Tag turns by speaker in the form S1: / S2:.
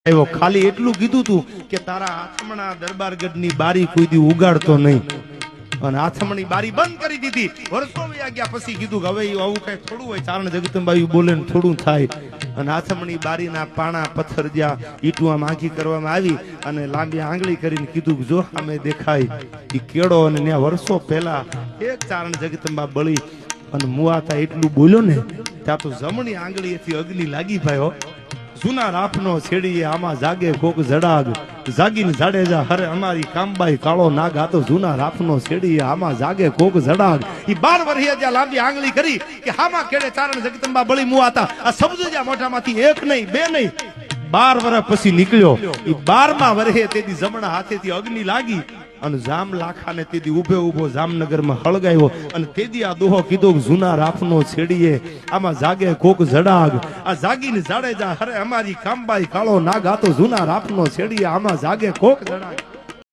S1: આવ્યો, ખાલી એટલું કીધું તું કે તારા આથમણા દરબારગઢની બારી કોઈ દી ઉગાડતો નહીં, અને આથમણી બારી બંધ કરી દીધી. વર્ષો વયા ગયા પછી કીધું કે હવે આવું કઈ થોડું હોય, ચારણ જગદંબાઈ બોલે ને થોડું થાય. અને આથમણી બારીના પાણા પથ્થર જ્યાં ઈટું આમ આંખી કરવામાં આવી અને લાંબી આંગળી કરીને કીધું કે જો સામે દેખાય એ કેળો. અને ત્યાં વર્ષો પહેલા એક ચારણ જગદંબા બળી અને મુઆતા એટલું બોલ્યો ને ત્યાં તો જમણી આંગળીએથી અગ્નિ લાગી ભાઈ. જૂના રાફનો છેડીએ આમાં જાગે કોક જડાગ, જાગીને જાડેજા હરે અમારી કામબાઈ કાળો નાગ. આ તો જૂના રાફનો છેડીએ આમાં જાગે કોક જડાગ. ઈ 12 વર્ષે જ્યાં લાંબી આંગળી કરી કે હામાં કેડે ચારણ જગદંબા બળી મુઆતા. આ શબ્દ જ્યાં મોઢામાંથી એક નહીં બે નહીં 12 વર્ષ પછી નીકળ્યો. ઈ 12મા વર્ષે તેથી જમણા હાથેથી અગ્નિ લાગી અને જામ લાખાને તેથી ઉભે ઉભો જામનગરમાં હળગાવ્યો. અને તેથી આ દોહો કીધો કે જૂના રાફનો છેડીએ આમાં જાગે કોક જડાગ, આ જાગીને જાડેજા હરે અમારી કામબાઈ કાળો નાગ. આ તો જૂના રાફનો છેડીએ આમાં જાગે કોક જડાગ.